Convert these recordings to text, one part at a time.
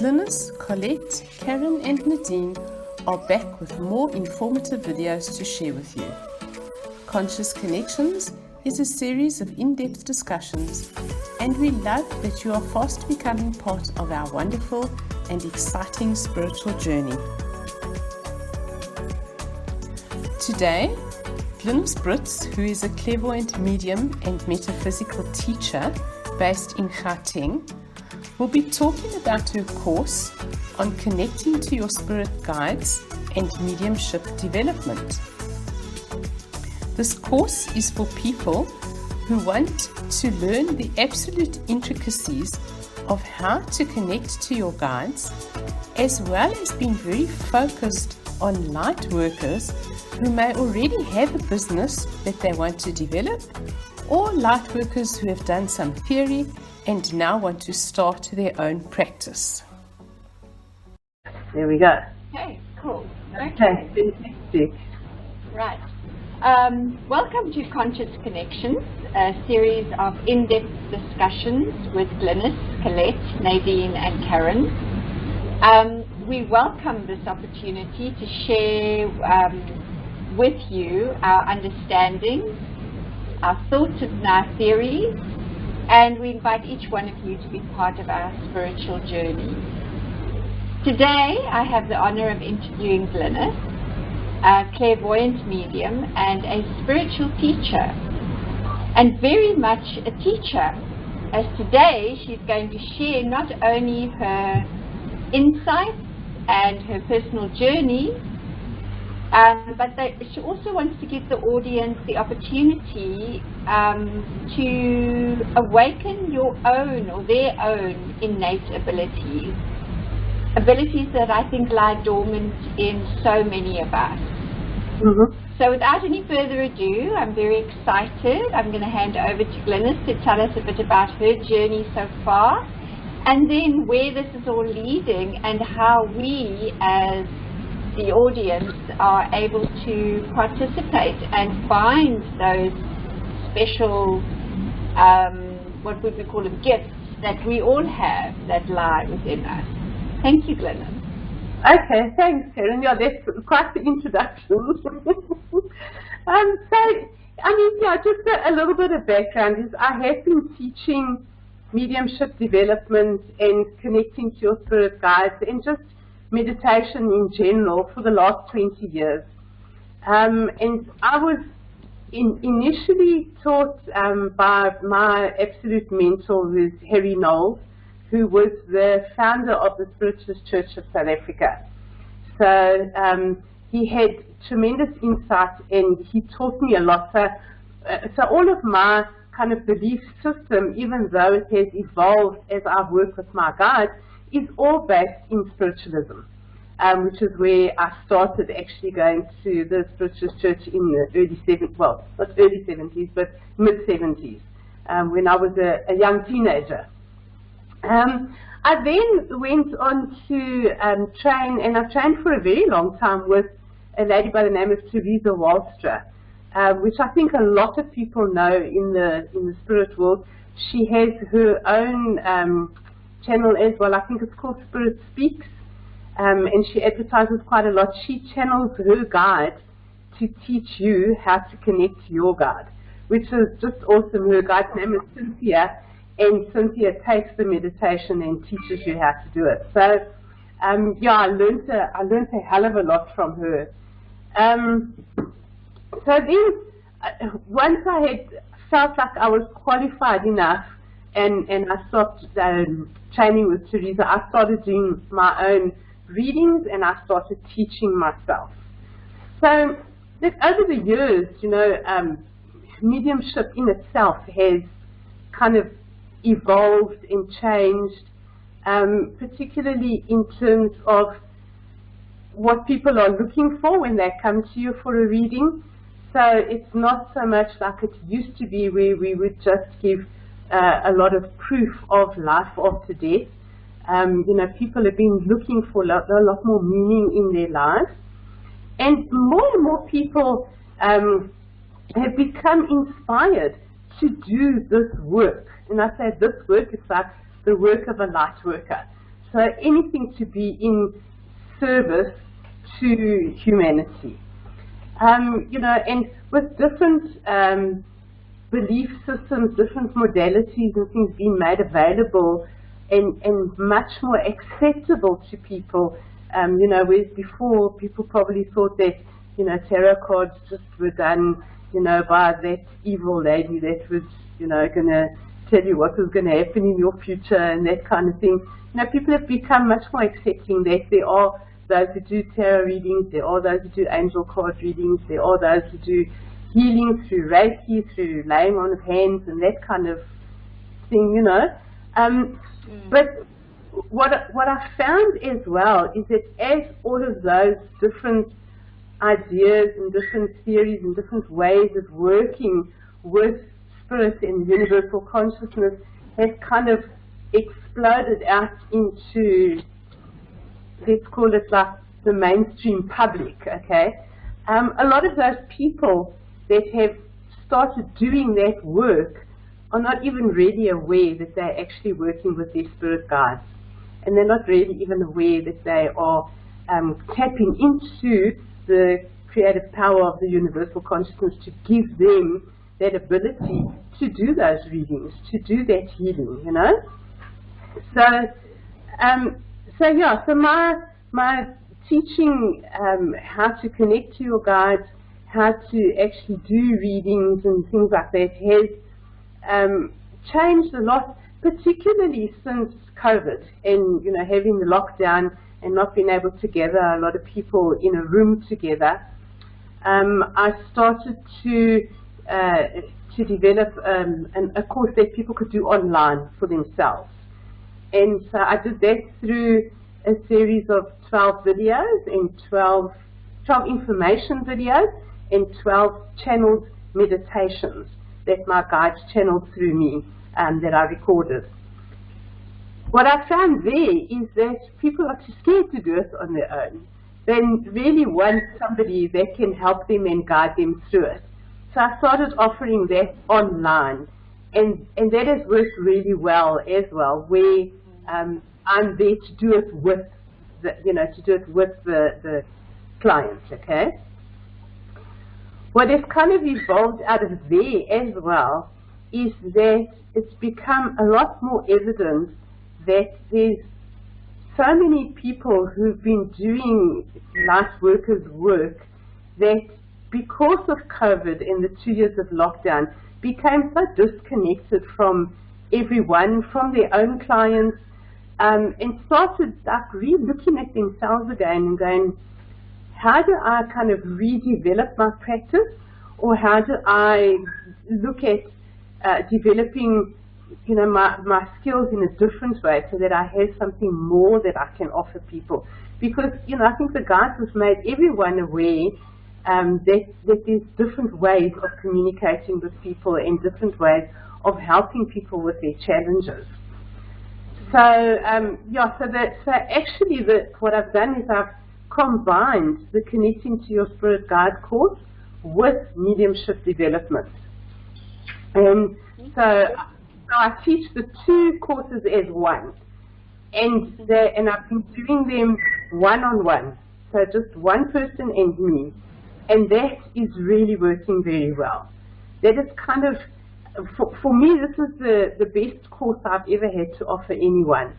Glynis, Colette, Karen and Nadine are back with more informative videos to share with you. Conscious Connections is a series of in-depth discussions, and we love that you are fast becoming part of our wonderful and exciting spiritual journey. Today, Glynis Brits, who is a clairvoyant medium and metaphysical teacher based in Gauteng, will be talking about her course on connecting to your spirit guides and mediumship development. This course is for people who want to learn the absolute intricacies of how to connect to your guides, as well as being very focused on light workers who may already have a business that they want to develop, or light workers who have done some theory and now want to start their own practice. There we go. Okay, cool. Okay, fantastic. Right. Welcome to Conscious Connections, a series of in-depth discussions with Glynis, Colette, Nadine and Karen. We welcome this opportunity to share with you our understanding, our thoughts and our theories, and we invite each one of you to be part of our spiritual journey. Today I have the honor of interviewing Glynis, a clairvoyant medium and a spiritual teacher, and very much a teacher, as today she's going to share not only her insights and her personal journey, but she also wants to give the audience the opportunity to awaken your own or their own innate abilities that I think lie dormant in so many of us. So without any further ado, I'm very excited. I'm going to hand over to Glynis to tell us a bit about her journey so far, and then where this is all leading and how we as the audience are able to participate and find those special, what would we call them, gifts that we all have that lie within us. Thank you, Glynis. Okay, thanks, Karen. Yeah, that's quite the introduction. Just a little bit of background is I have been teaching mediumship development and connecting to your spirit guides and just meditation in general for the last 20 years. And I was initially taught by my absolute mentor, who's Harry Knowles, who was the founder of the Spiritualist Church of South Africa. So he had tremendous insight and he taught me a lot. So all of my kind of belief system, even though it has evolved as I've worked with my guides, is all based in spiritualism, which is where I started actually going to the Spiritualist Church in the early 70s, well, not early 70s, but mid-70s, when I was a young teenager. I then went on to train, and I trained for a very long time with a lady by the name of Teresa Walstra, which I think a lot of people know in the spirit world. She has her own channel as well. I think it's called Spirit Speaks, and she advertises quite a lot. She channels her guide to teach you how to connect to your guide, which is just awesome. Her guide's name is Cynthia, and Cynthia takes the meditation and teaches you how to do it. So yeah, I learned a hell of a lot from her. So then once I had felt like I was qualified enough, and I stopped training with Teresa, I started doing my own readings and I started teaching myself. So look, over the years, you know, mediumship in itself has kind of evolved and changed, particularly in terms of what people are looking for when they come to you for a reading. So it's not so much like it used to be, where we would just give a lot of proof of life after death. You know, people have been looking for a lot more meaning in their lives. And more people have become inspired to do this work. And I say this work, it's like the work of a light worker. So anything to be in service to humanity. You know, and with different belief systems, different modalities and things being made available and much more acceptable to people, you know, whereas before people probably thought that, you know, tarot cards just were done, you know, by that evil lady that was, you know, going to tell you what was going to happen in your future and that kind of thing. You know, people have become much more accepting that there are those who do tarot readings, there are those who do angel card readings, there are those who do healing through Reiki, through laying on of hands and that kind of thing, you know. But what I found as well is that as all of those different ideas and different theories and different ways of working with spirit and universal consciousness has kind of exploded out into, let's call it like the mainstream public, okay? A lot of those people that have started doing that work are not even really aware that they're actually working with their spirit guides. And they're not really even aware that they are tapping into the creative power of the universal consciousness to give them that ability to do those readings, to do that healing, you know? So my teaching how to connect to your guides, how to actually do readings and things like that has changed a lot, particularly since COVID and, you know, having the lockdown and not being able to gather a lot of people in a room together. I started to develop a course that people could do online for themselves. And so I did that through a series of 12 videos and 12 information videos and 12 channeled meditations that my guides channeled through me that I recorded. What I found there is that people are too scared to do it on their own. They really want somebody that can help them and guide them through it. So I started offering that online, and that has worked really well as well, where I'm there to do it with the clients, okay? What has kind of evolved out of there as well is that it's become a lot more evident that there's so many people who've been doing light workers work that because of COVID and the 2 years of lockdown became so disconnected from everyone, from their own clients, and started like re-looking at themselves again and going, how do I kind of redevelop my practice, or how do I look at developing, you know, my skills in a different way so that I have something more that I can offer people? Because, you know, I think the guides have made everyone aware that there's different ways of communicating with people and different ways of helping people with their challenges. So actually what I've done is I've combined the Connecting to Your Spirit Guide course with mediumship development. And so I teach the two courses as one, and I've been doing them one-on-one, so just one person and me, and that is really working very well. That is kind of, for me, this is the best course I've ever had to offer anyone,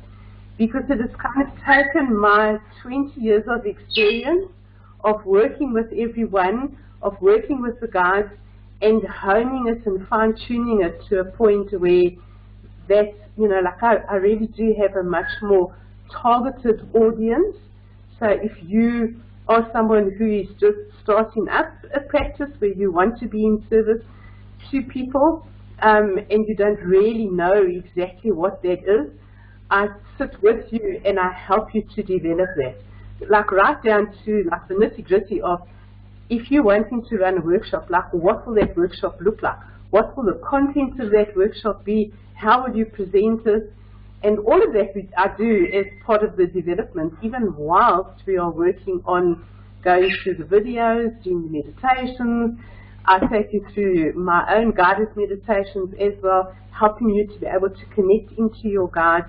because it has kind of taken my 20 years of experience of working with everyone, of working with the guides, and honing it and fine-tuning it to a point where that, you know, like I really do have a much more targeted audience. So if you are someone who is just starting up a practice where you want to be in service to people, and you don't really know exactly what that is, I sit with you and I help you to develop that. Like right down to like the nitty-gritty of, if you're wanting to run a workshop, like what will that workshop look like? What will the content of that workshop be? How will you present it? And all of that I do as part of the development, even whilst we are working on going through the videos, doing the meditations. I take you through my own guided meditations as well, helping you to be able to connect into your guides.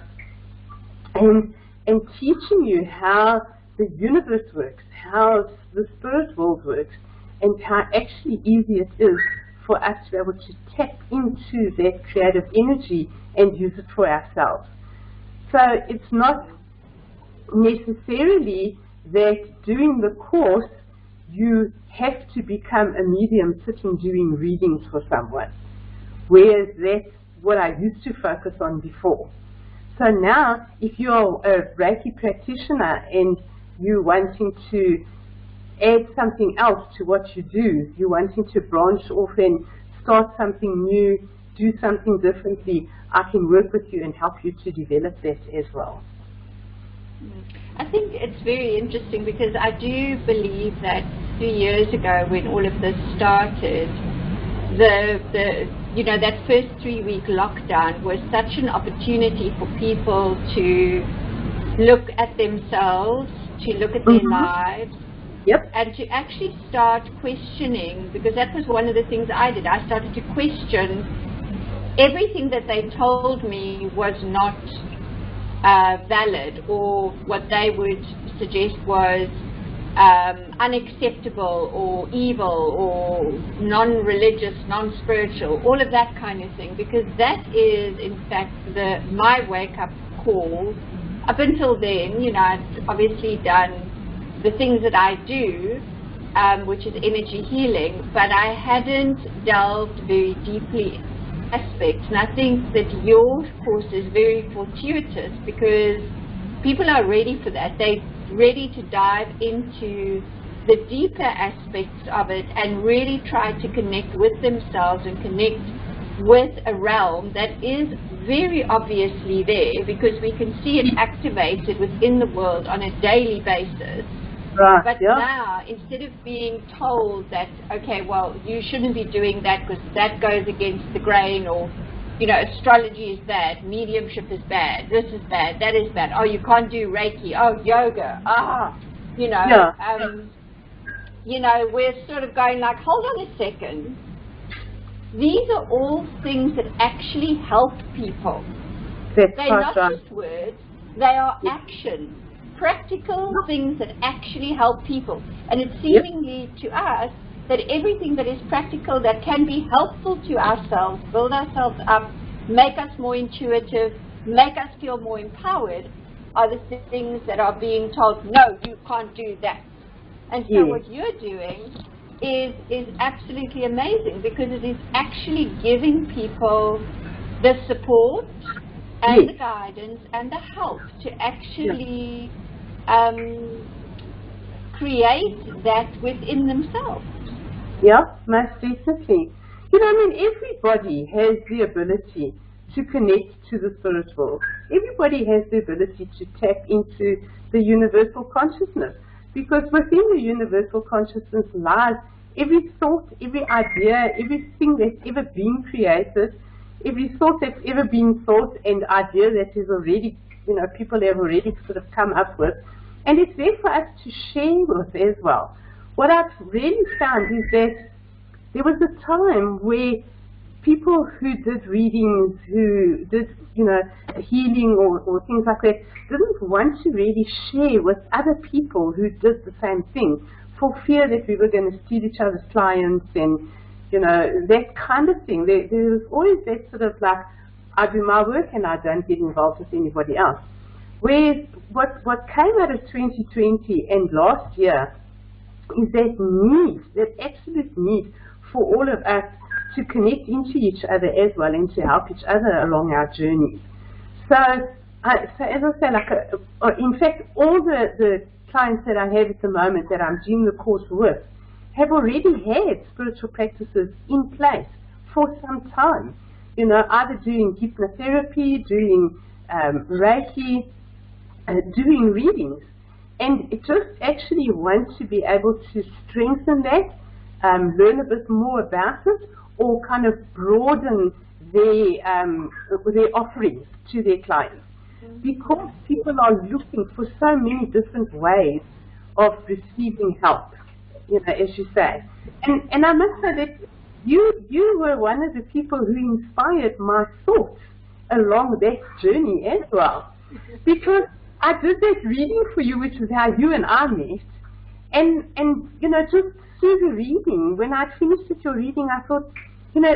And and teaching you how the universe works, how the spirit world works, and how actually easy it is for us to be able to tap into that creative energy and use it for ourselves. So it's not necessarily that doing the course you have to become a medium sitting doing readings for someone, whereas that's what I used to focus on before. So now, if you're a Reiki practitioner and you're wanting to add something else to what you do, you're wanting to branch off and start something new, do something differently, I can work with you and help you to develop that as well. I think it's very interesting because I do believe that 3 years ago when all of this started, you know, that first 3-week lockdown was such an opportunity for people to look at themselves, to look at their lives, and to actually start questioning, because that was one of the things I did. I started to question everything that they told me was not valid, or what they would suggest was unacceptable or evil or non-religious, non-spiritual, all of that kind of thing, because that is in fact my wake-up call. Up until then, you know, I'd obviously done the things that I do, which is energy healing, but I hadn't delved very deeply aspects, and I think that your course is very fortuitous because people are ready for that. They're ready to dive into the deeper aspects of it and really try to connect with themselves and connect with a realm that is very obviously there, because we can see it activated within the world on a daily basis. Right, but now, instead of being told that, okay, well, you shouldn't be doing that because that goes against the grain, or, you know, astrology is bad, mediumship is bad, this is bad, that is bad, oh, you can't do Reiki, oh, yoga, you know, you know, we're sort of going like, hold on a second. These are all things that actually help people. They're not just words, they are actions. Practical things that actually help people, and it's seemingly to us that everything that is practical, that can be helpful to ourselves, build ourselves up, make us more intuitive, make us feel more empowered, are the things that are being told, no, you can't do that. And so what you're doing is absolutely amazing, because it is actually giving people the support and the guidance and the help to actually create that within themselves. Yeah, most definitely. You know, I mean, everybody has the ability to connect to the spirit world. Everybody has the ability to tap into the universal consciousness, because within the universal consciousness lies every thought, every idea, everything that's ever been created, every thought that's ever been thought, and idea that is already, you know, people have already sort of come up with, and it's there for us to share with as well. What I've really found is that there was a time where people who did readings, who did, you know, healing or things like that, didn't want to really share with other people who did the same thing, for fear that we were going to steal each other's clients and, you know, that kind of thing. There was always that sort of like, I do my work and I don't get involved with anybody else. Whereas what came out of 2020 and last year is that need, that absolute need for all of us to connect into each other as well, and to help each other along our journeys. So as I say, like in fact, all the clients that I have at the moment that I'm doing the course with have already had spiritual practices in place for some time. You know, either doing hypnotherapy, doing Reiki, doing readings, and just actually want to be able to strengthen that, learn a bit more about it, or kind of broaden their offerings to their clients. Because people are looking for so many different ways of receiving help, you know, as you say. And I must say that you were one of the people who inspired my thoughts along that journey as well. Because I did that reading for you, which was how you and I met. And you know, just through the reading, when I'd finished with your reading, I thought, you know,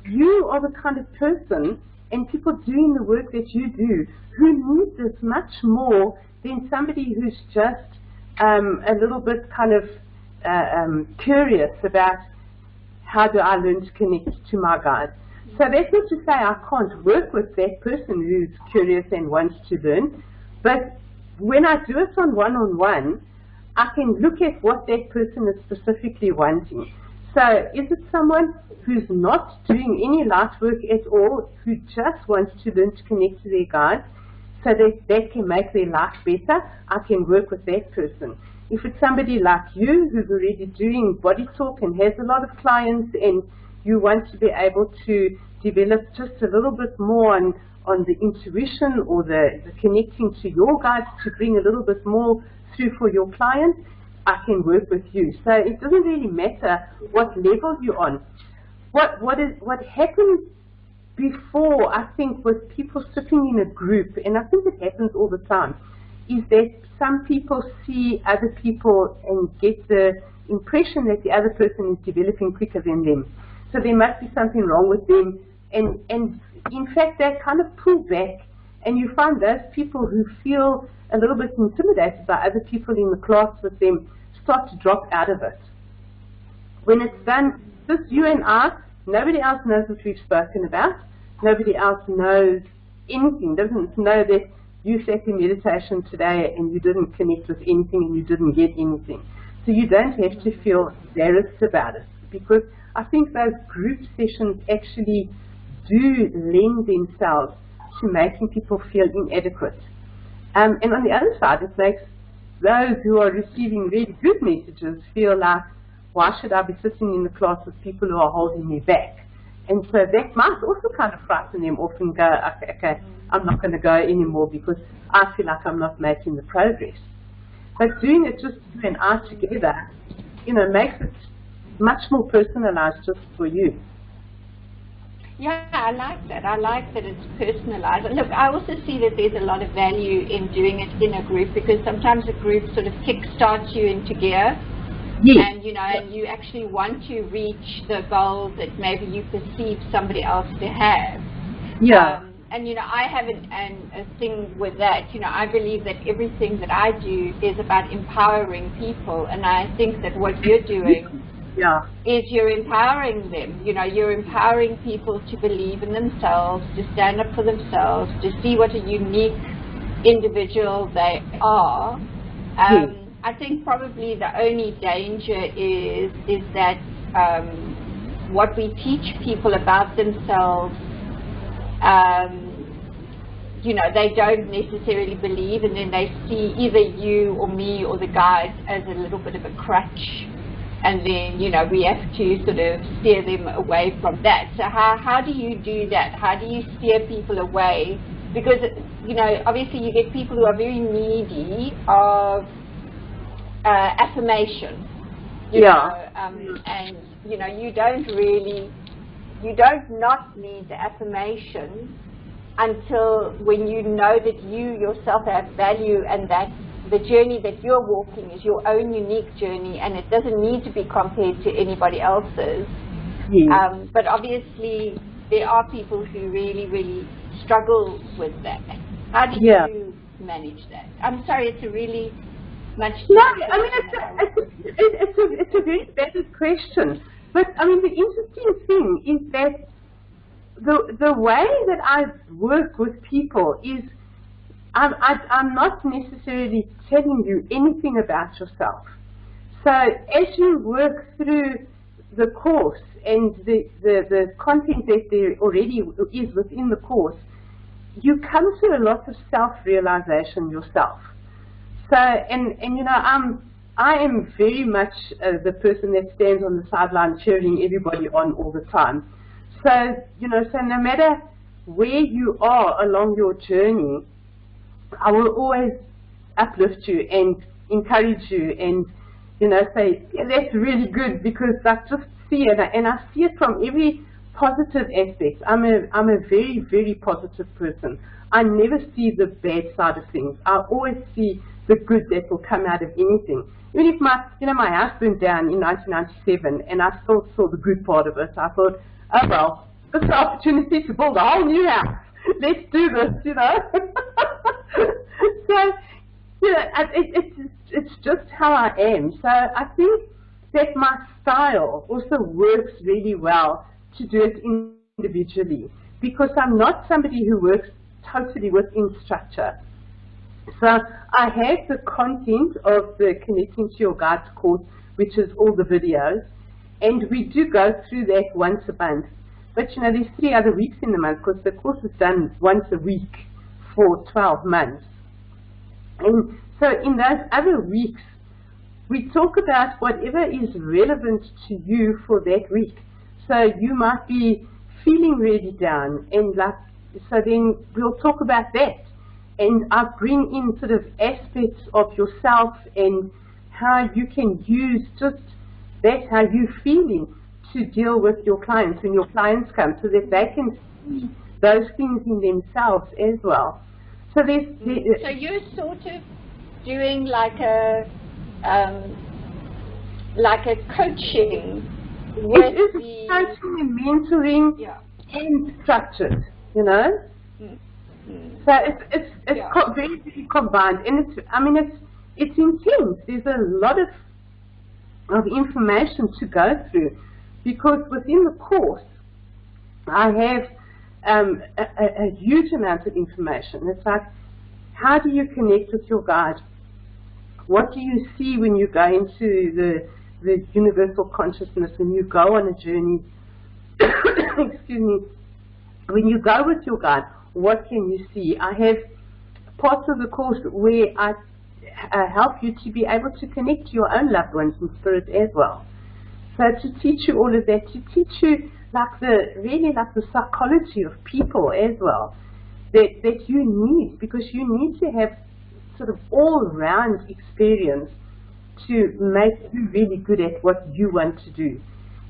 you are the kind of person, and people doing the work that you do, who need this much more than somebody who's just a little bit kind of curious about how do I learn to connect to my guides. So that's not to say I can't work with that person who's curious and wants to learn, but when I do it on one-on-one, I can look at what that person is specifically wanting. So is it someone who's not doing any light work at all, who just wants to learn to connect to their guides so that that can make their life better? I can work with that person. If it's somebody like you who's already doing body talk and has a lot of clients, and you want to be able to develop just a little bit more on the intuition or the connecting to your guides to bring a little bit more through for your clients, I can work with you. So it doesn't really matter what level you're on. What happens before, I think, with people sitting in a group, and I think it happens all the time, is that some people see other people and get the impression that the other person is developing quicker than them. So there must be something wrong with them. And in fact, they kind of pull back, and you find those people who feel a little bit intimidated by other people in the class with them start to drop out of it. When it's done, just you and I, nobody else knows what we've spoken about. Nobody else knows anything, doesn't know that you sat in meditation today and you didn't connect with anything and you didn't get anything. So you don't have to feel embarrassed about it, because I think those group sessions actually do lend themselves to making people feel inadequate. And on the other side, it makes those who are receiving really good messages feel like, why should I be sitting in the class with people who are holding me back? And so that might also kind of frighten them off and go, okay, I'm not going to go anymore because I feel like I'm not making the progress. But doing it just you and I together, you know, makes it much more personalized just for you. Yeah, I like that. I like that it's personalized. Look, I also see that there's a lot of value in doing it in a group, because sometimes a group sort of kickstarts you into gear. Yes. And, you know, and you actually want to reach the goals that maybe you perceive somebody else to have. Yeah. And, you know, I have a thing with that. You know, I believe that everything that I do is about empowering people. And I think that what you're doing is you're empowering them. You know, you're empowering people to believe in themselves, to stand up for themselves, to see what a unique individual they are. I think probably the only danger is that what we teach people about themselves, you know, they don't necessarily believe, and then they see either you or me or the guides as a little bit of a crutch, and then, you know, we have to sort of steer them away from that. So how do you do that? How do you steer people away? Because, you know, obviously you get people who are very needy of affirmation, you know, and, you know, you don't not need the affirmation until when you know that you yourself have value, and that the journey that you're walking is your own unique journey, and it doesn't need to be compared to anybody else's. But obviously there are people who really, really struggle with that. How do you manage that? I'm sorry, it's a really much. No, I mean, it's a very valid question. But I mean, the interesting thing is that the way that I work with people is I'm not necessarily telling you anything about yourself. So as you work through the course and the content that there already is within the course, you come to a lot of self-realization yourself. So, and you know, I am very much the person that stands on the sideline cheering everybody on all the time. So, you know, so no matter where you are along your journey, I will always uplift you and encourage you and, you know, say, yeah, that's really good, because I just see it, and I see it from every positive aspects. I'm a very, very positive person. I never see the bad side of things. I always see the good that will come out of anything. Even if my house burned down in 1997, and I still saw the good part of it. I thought, oh well, this is an opportunity to build a whole new house. Let's do this, So, it's just how I am. So I think that my style also works really well to do it individually, because I'm not somebody who works totally within structure. So I have the content of the Connecting to Your Guides course, which is all the videos, and we do go through that once a month. But there's 3 other weeks in the month, because the course is done once a week for 12 months. And so in those other weeks, we talk about whatever is relevant to you for that week. So you might be feeling really down, and so then we'll talk about that. And I bring in sort of aspects of yourself and how you can use just that, how you're feeling, to deal with your clients when your clients come, so that they can see those things in themselves as well. So so you're sort of doing like a coaching with the coaching and mentoring, yeah, and structured, So it's yeah, very, very combined, and it's intense. There's a lot of information to go through, because within the course I have a huge amount of information. It's like, how do you connect with your guide? What do you see when you go into the universal consciousness, when you go on a journey? Excuse me. When you go with your guide, what can you see? I have parts of the course where I help you to be able to connect to your own loved ones in spirit as well. So to teach you all of that, to teach you the psychology of people as well, that you need, because you need to have sort of all-round experience to make you really good at what you want to do.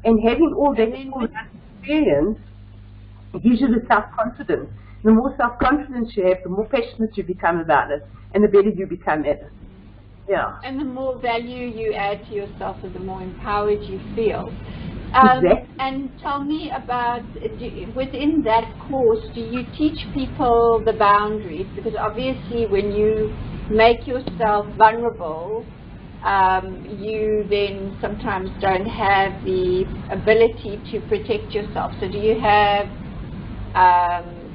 And having all that all-round experience gives you the self-confidence. The more self-confidence you have, the more passionate you become about it, and the better you become at it. Yeah. And the more value you add to yourself, and the more empowered you feel. Exactly. And tell me about, within that course, do you teach people the boundaries? Because obviously when you make yourself vulnerable, you then sometimes don't have the ability to protect yourself. So do you have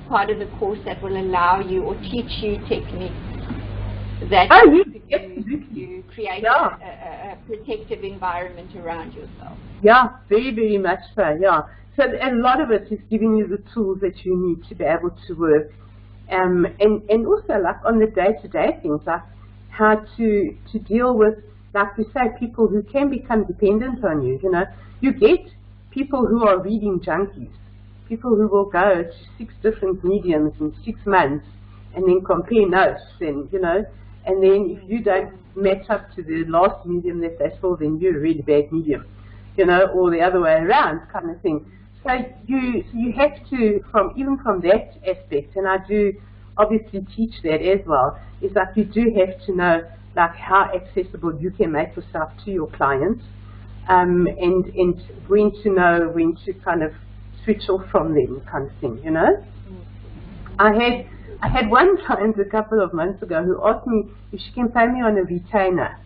part of the course that will allow you or teach you techniques that you could use to create a protective environment around yourself? Yeah, very, very much so, yeah. So a lot of it is giving you the tools that you need to be able to work. And also like on the day-to-day things, like how to deal with, like we say, people who can become dependent on you. You get people who are reading junkies, people who will go to 6 different mediums in 6 months and then compare notes, and and then if you don't match up to the last medium that they saw, then you're a really bad medium, or the other way around kind of thing. So you have to, even from that aspect, and I do obviously teach that as well, is that you do have to know like how accessible you can make yourself to your clients, and when to know when to kind of switch off from them, kind of thing, I had one client a couple of months ago who asked me if she can pay me on a retainer,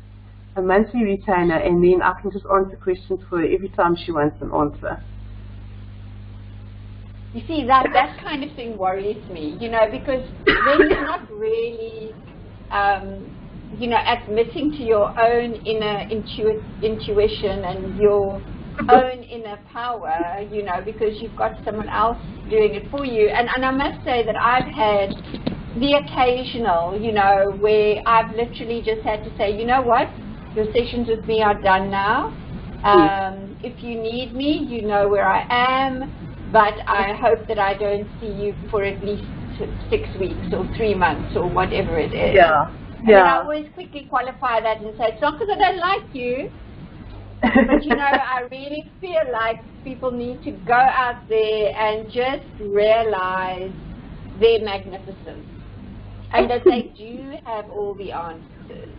a monthly retainer, and then I can just answer questions for her every time she wants an answer. You see, that kind of thing worries me, because then you're not really, admitting to your own inner intuition and your own inner power, because you've got someone else doing it for you. And I must say that I've had the occasional, where I've literally just had to say, you know what, your sessions with me are done now. If you need me, you know where I am, but I hope that I don't see you for at least 6 weeks or 3 months or whatever it is. Yeah. And I always quickly qualify that and say, it's not because I don't like you. But you know, I really feel like people need to go out there and just realize their magnificence, and that they do have all the answers.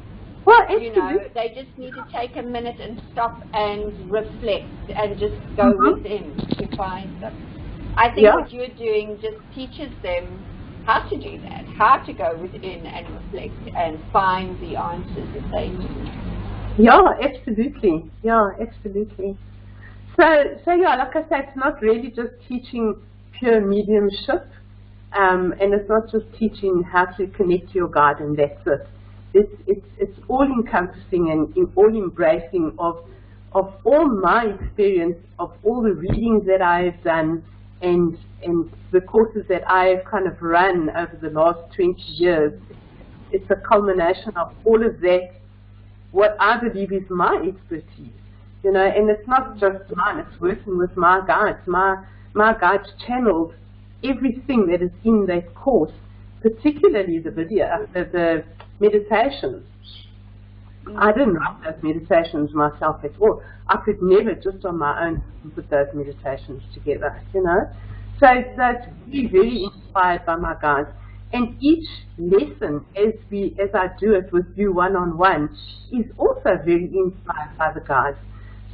Well, you know, they just need to take a minute and stop and reflect and just go within to find them. I think what you're doing just teaches them how to do that, how to go within and reflect and find the answers that they need. Yeah, absolutely. Yeah, absolutely. So yeah, like I said, it's not really just teaching pure mediumship, and it's not just teaching how to connect to your guide and that's it. It's all encompassing and all embracing of all my experience, of all the readings that I've done, and the courses that I've kind of run over the last 20 years. It's a culmination of all of that, what I believe is my expertise, you know, and it's not just mine, it's working with my guides. My guides channeled everything that is in that course, particularly the video, the meditations. I didn't write those meditations myself at all. I could never just on my own put those meditations together, you know. So it's very, very inspired by my guides. And each lesson, as I do it with you one-on-one, is also very inspired by the guides.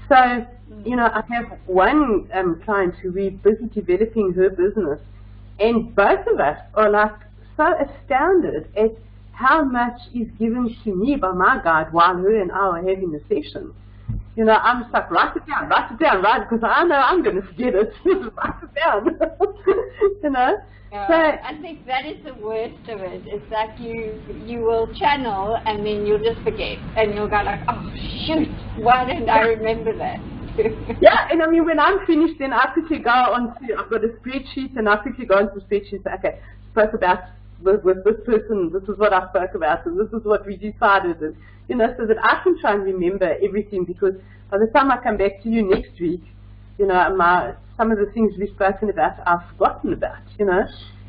So, you know, I have one client who we're busy developing her business, and both of us are like so astounded at how much is given to me by my guide while her and I are having a session. You know, I'm just like, write it down, because I know I'm going to forget it. Write it down. You know? So I think that is the worst of it. It's like you will channel and then you'll just forget. And you'll go like, oh, shoot, why didn't I remember that? Yeah, and I mean, when I'm finished, then I quickly go on to, I've got a spreadsheet, and I quickly go into the spreadsheet and say, okay, spoke about with this person, this is what I spoke about, and this is what we decided, and, you know, so that I can try and remember everything, because by the time I come back to you next week, you know, some of the things we've spoken about, I've forgotten about, you know,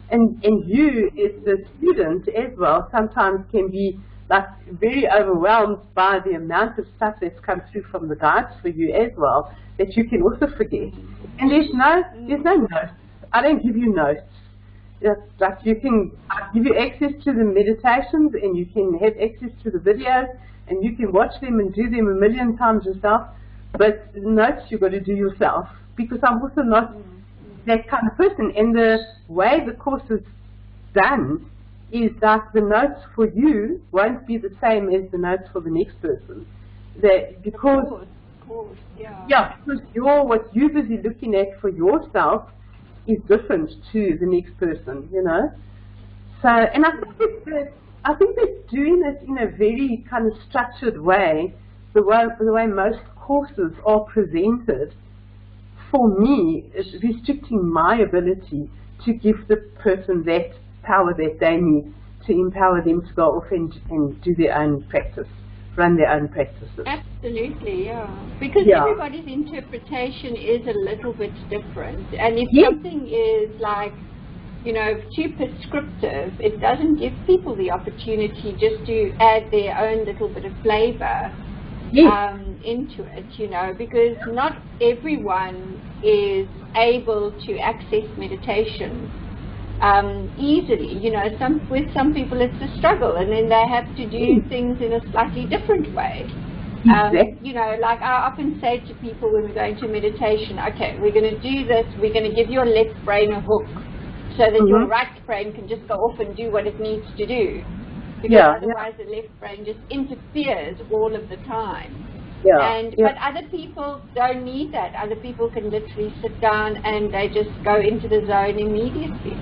and you, as the student as well, sometimes can be like very overwhelmed by the amount of stuff that's come through from the guides for you as well, that you can also forget. And there's no notes. I don't give you notes. Like I give you access to the meditations, and you can have access to the videos, and you can watch them and do them a million times yourself, but the notes you've got to do yourself, because I'm also not that kind of person. And the way the course is done is that the notes for you won't be the same as the notes for the next person. Because what you're busy looking at for yourself is different to the next person, you know. So, and I think that doing it in a very kind of structured way, the way most courses are presented, for me, is restricting my ability to give the person that power that they need to empower them to go off and do their own practice, run their own practices. Absolutely, yeah. Because everybody's interpretation is a little bit different. And if something is like, you know, too prescriptive, it doesn't give people the opportunity just to add their own little bit of flavor into it, you know, because not everyone is able to access meditation easily. You know, with some people it's a struggle, and then they have to do things in a slightly different way. You know, like I often say to people when we're going to meditation, okay, we're going to do this, we're going to give your left brain a hook so that your right brain can just go off and do what it needs to do, because otherwise the left brain just interferes all of the time. But other people don't need that. Other people can literally sit down and they just go into the zone immediately.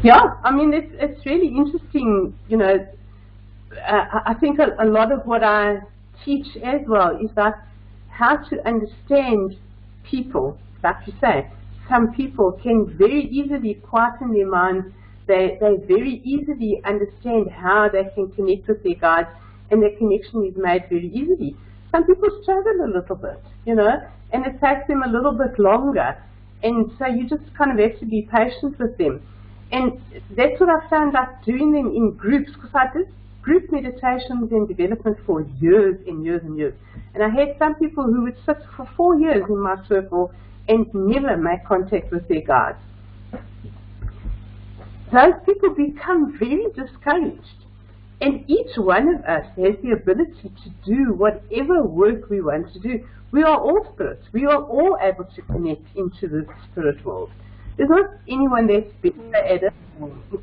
Yeah, I mean, it's really interesting, you know. I think a lot of what I teach as well is that how to understand people. Like you say, some people can very easily quieten their minds. They very easily understand how they can connect with their guides, and their connection is made very easily. Some people struggle a little bit, you know, and it takes them a little bit longer. And so you just kind of have to be patient with them. And that's what I found, like doing them in groups, because group meditations and development for years and years and years. And I had some people who would sit for 4 years in my circle and never make contact with their guides. Those people become very discouraged. And each one of us has the ability to do whatever work we want to do. We are all spirits. We are all able to connect into the spirit world. There's not anyone that's better at it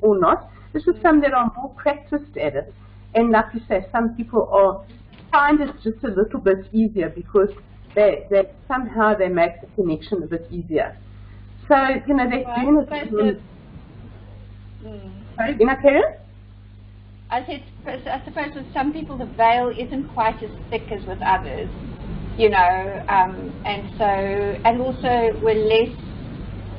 or not. There's just some that are more practiced at it. And like you say, some people find it just a little bit easier because they somehow they make the connection a bit easier. So, you know, they're doing it. Sorry, Karen? I suppose with some people the veil isn't quite as thick as with others, you know, and also we're less,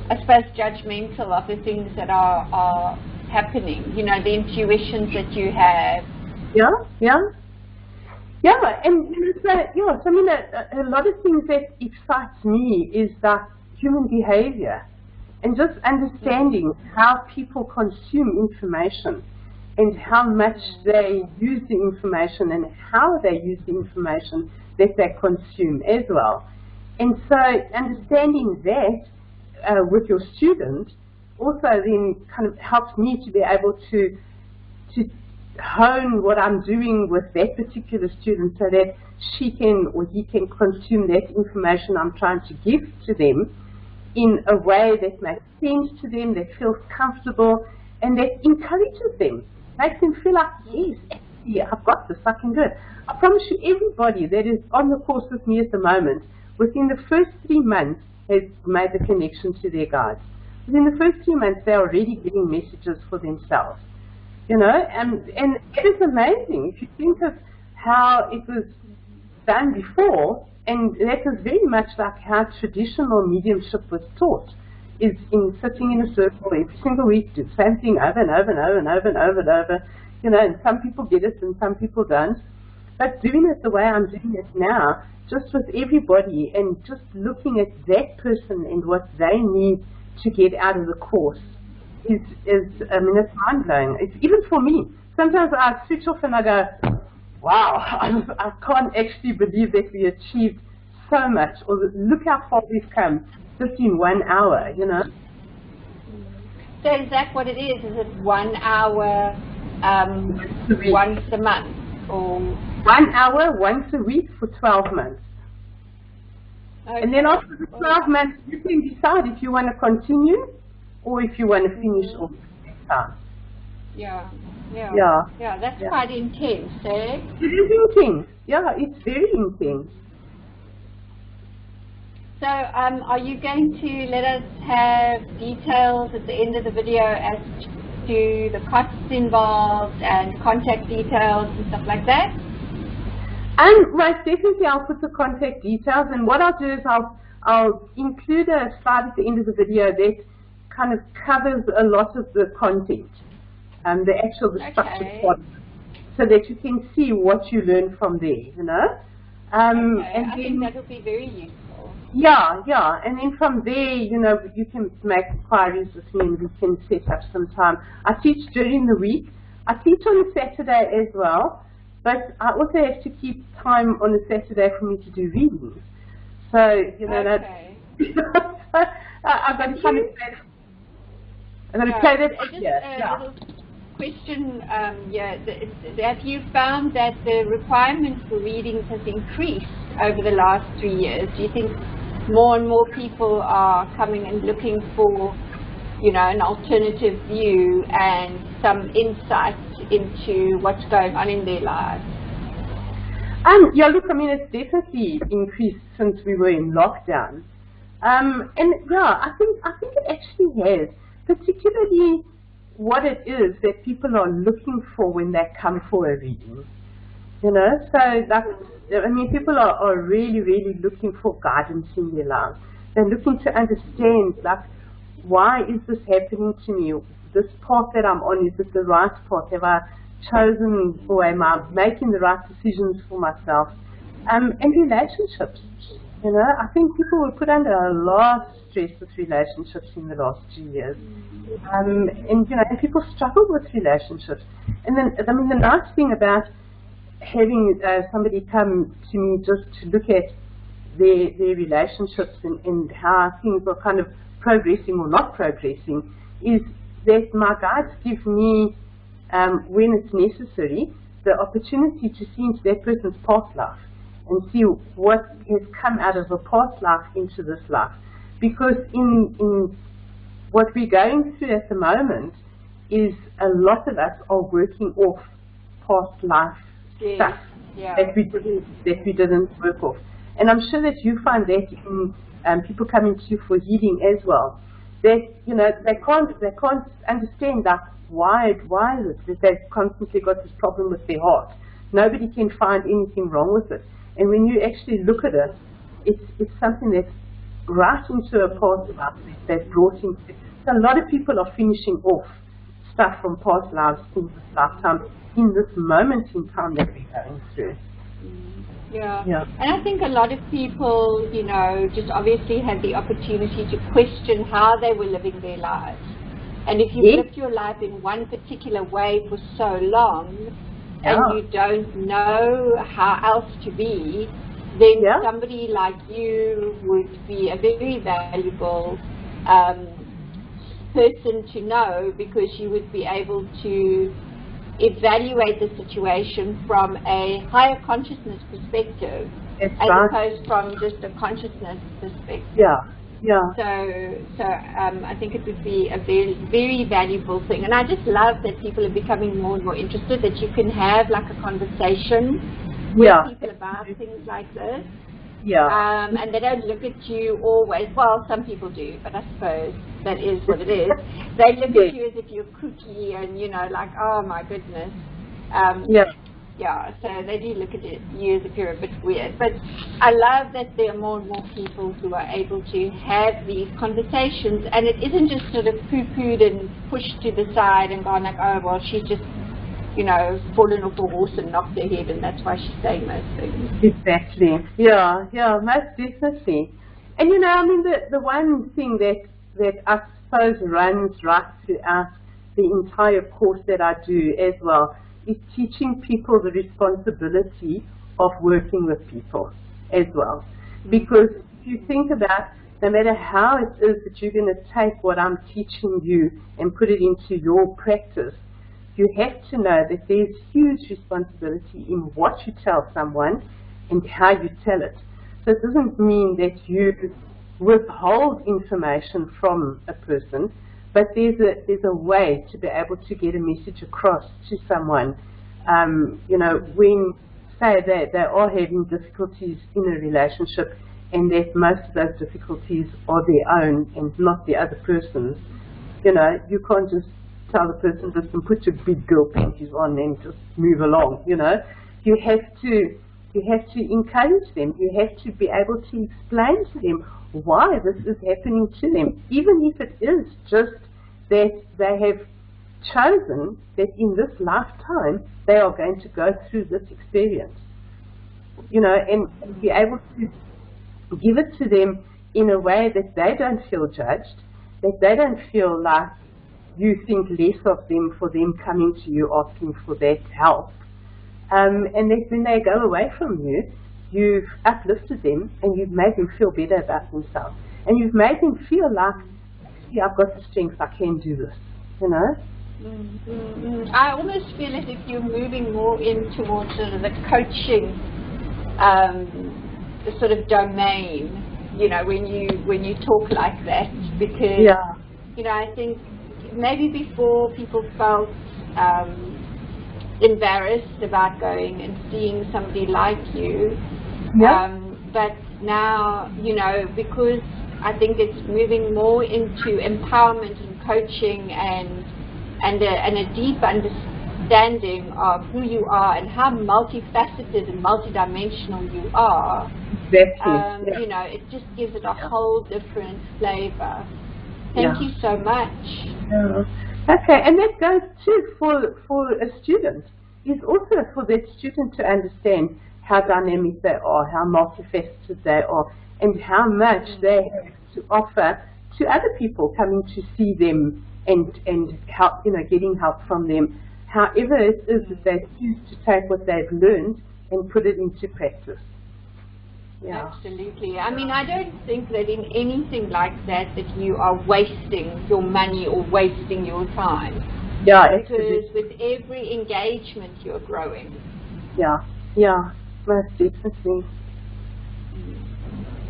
I suppose, judgmental of the things that are happening, you know, the intuitions that you have. Yeah, and you know, so I mean, a lot of things that excites me is that human behavior and just understanding how people consume information and how much they use the information and how they use the information that they consume as well. And so understanding that with your student also then kind of helps me to be able to hone what I'm doing with that particular student so that she can or he can consume that information I'm trying to give to them in a way that makes sense to them, that feels comfortable, and that encourages them. Makes them feel like, yes, actually, I've got this, I can do it. I promise you, everybody that is on the course with me at the moment, within the first 3 months, has made the connection to their guides. Within the first 3 months, they're already getting messages for themselves. You know, and it is amazing if you think of how it was done before, and that was very much like how traditional mediumship was taught, is in sitting in a circle every single week, do the same thing over and over and over and over and over and over, you know, and some people get it and some people don't. But doing it the way I'm doing it now, just with everybody and just looking at that person and what they need to get out of the course is I mean, it's mind-blowing. It's even for me. Sometimes I switch off and I go, wow, I can't actually believe that we achieved so much, or look how far we've come just in 1 hour, you know. So is that what it is? Is it 1 hour once a month? Or 1 hour once a week for 12 months. Okay. And then after the 12 months, you can decide if you want to continue or if you want to finish off next time. Yeah, that's yeah. quite intense, eh? It is intense. Yeah, it's very intense. So are you going to let us have details at the end of the video as to the costs involved and contact details and stuff like that? Most definitely I'll put the contact details, and what I'll do is I'll include a slide at the end of the video that kind of covers a lot of the content, the structured part, so that you can see what you learn from there, you know. And I think that will be very useful. Yeah, and then from there, you know, you can make inquiries with me and we can set up some time. I teach during the week. I teach on a Saturday as well, but I also have to keep time on a Saturday for me to do readings. So, you know, I've got to kind of play that. I'm going to play that a little question, have you found that the requirement for readings has increased over the last 3 years? Do you think more and more people are coming and looking for, you know, an alternative view and some insight into what's going on in their lives? Yeah, look, I mean, it's definitely increased since we were in lockdown. And yeah, I think it actually has, particularly what it is that people are looking for when they come for a reading. You know, so like, I mean, people are really, really looking for guidance in their lives. They're looking to understand, like, why is this happening to me? This path that I'm on, is it the right path? Have I chosen, or am I making the right decisions for myself? And relationships. You know, I think people were put under a lot of stress with relationships in the last 2 years. And, you know, and people struggle with relationships. And then, I mean, the nice thing about having somebody come to me just to look at their relationships and how things are kind of progressing or not progressing is that my guides give me, when it's necessary, the opportunity to see into that person's past life and see what has come out of a past life into this life. Because in what we're going through at the moment is a lot of us are working off past life stuff that we didn't work off. And I'm sure that you find that in people coming to you for healing as well. That, you know, they can't understand that why is it that they've constantly got this problem with their heart. Nobody can find anything wrong with it. And when you actually look at it, it's something that's right into a past life that's brought into it. So a lot of people are finishing off stuff from past lives in this lifetime, in this moment in time that we're going through. Yeah. And I think a lot of people, you know, just obviously had the opportunity to question how they were living their lives. And if you've lived your life in one particular way for so long, and you don't know how else to be, then somebody like you would be a very valuable person to know, because you would be able to evaluate the situation from a higher consciousness perspective, as opposed from just a consciousness perspective. So I think it would be a very, very valuable thing. And I just love that people are becoming more and more interested, that you can have like a conversation with people about things like this. And they don't look at you always, well, some people do, but I suppose that is what it is. They look at you as if you're kooky and, you know, like, oh my goodness. So they do look at you as if you're a bit weird. But I love that there are more and more people who are able to have these conversations, and it isn't just sort of poo-pooed and pushed to the side and gone like, oh, well, she's just, you know, fallen off a horse and knocked her head, and that's why she's saying those things. Exactly. Yeah, most definitely. And, you know, I mean, the one thing that I suppose runs right throughout the entire course that I do as well is teaching people the responsibility of working with people as well. Because if you think about, no matter how it is that you're going to take what I'm teaching you and put it into your practice, you have to know that there's huge responsibility in what you tell someone and how you tell it. So it doesn't mean that you withhold information from a person, but there's a way to be able to get a message across to someone. You know, when, say, they are having difficulties in a relationship, and that most of those difficulties are their own and not the other person's, you know, you can't just tell the person, listen, put your big girl panties on and just move along, you know. You have to encourage them. You have to be able to explain to them why this is happening to them, even if it is just that they have chosen that in this lifetime they are going to go through this experience, you know, and be able to give it to them in a way that they don't feel judged, that they don't feel like you think less of them for them coming to you asking for that help, and that when they go away from you, you've uplifted them and you've made them feel better about themselves, and you've made them feel like, actually, I've got the strength, I can do this, you know. I almost feel as if you're moving more in towards sort of the coaching, the sort of domain, you know, when you talk like that, because you know, I think maybe before people felt embarrassed about going and seeing somebody like you, but now, you know, because I think it's moving more into empowerment and coaching and a deep understanding of who you are and how multifaceted and multidimensional you are. You know, it just gives it a whole different flavor. Thank you so much. Okay, and that goes too for a student. It's also for that student to understand how dynamic they are, how multifaceted they are, and how much they have to offer to other people coming to see them and help, getting help from them. However it is that they choose to take what they've learned and put it into practice. Yeah. Absolutely. I mean, I don't think that in anything like that you are wasting your money or wasting your time. Yeah, because with every engagement you're growing. Yeah, most definitely.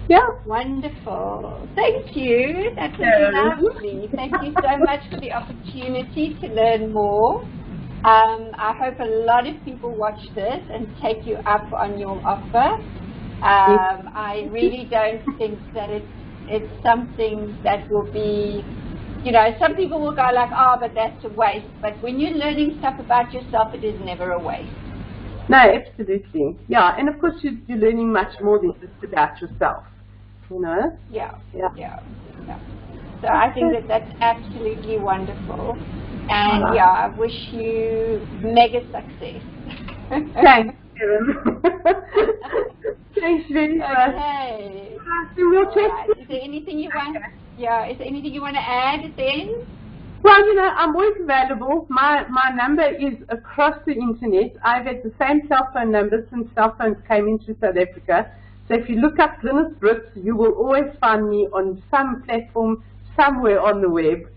Yeah. Wonderful. Thank you. That was lovely. Thank you so much for the opportunity to learn more. I hope a lot of people watch this and take you up on your offer. I really don't think that it's something that will be, some people will go like, oh, but that's a waste. But when you're learning stuff about yourself, it is never a waste. No, absolutely. Yeah, and of course you're learning much more than just about yourself, Yeah. So I think that's absolutely wonderful. And I wish you mega success. Thanks, Karen. Thanks very much. Okay. We'll right. Is there anything you want? Yeah. Is there anything you want to add at the end? Well, I'm always available. My number is across the internet. I've had the same cell phone number since cell phones came into South Africa. So if you look up Glynis Brits, you will always find me on some platform somewhere on the web.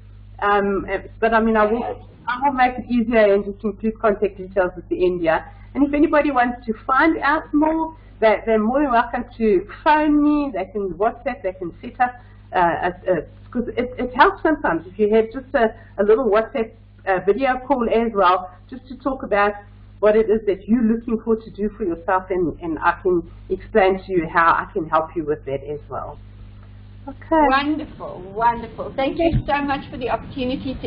But I mean, I will make it easier and just include contact details at the end here. And if anybody wants to find out more, they're more than welcome to phone me. They can WhatsApp. They can set up because it helps sometimes if you have just a little WhatsApp video call as well, just to talk about what it is that you're looking for to do for yourself, and I can explain to you how I can help you with that as well. Okay. Wonderful, wonderful. Thank you so much for the opportunity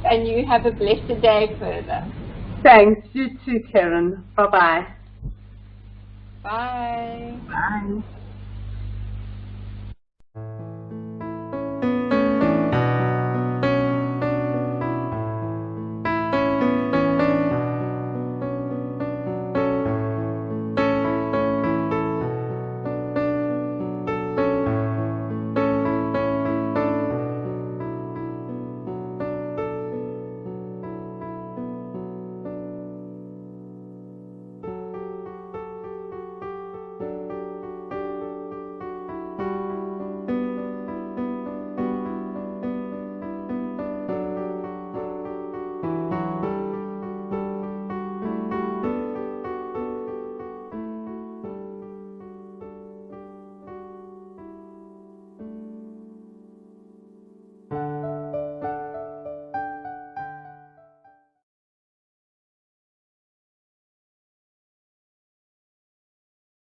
and you have a blessed day further. Thanks. You too, Karen. Bye-bye. Bye. Bye.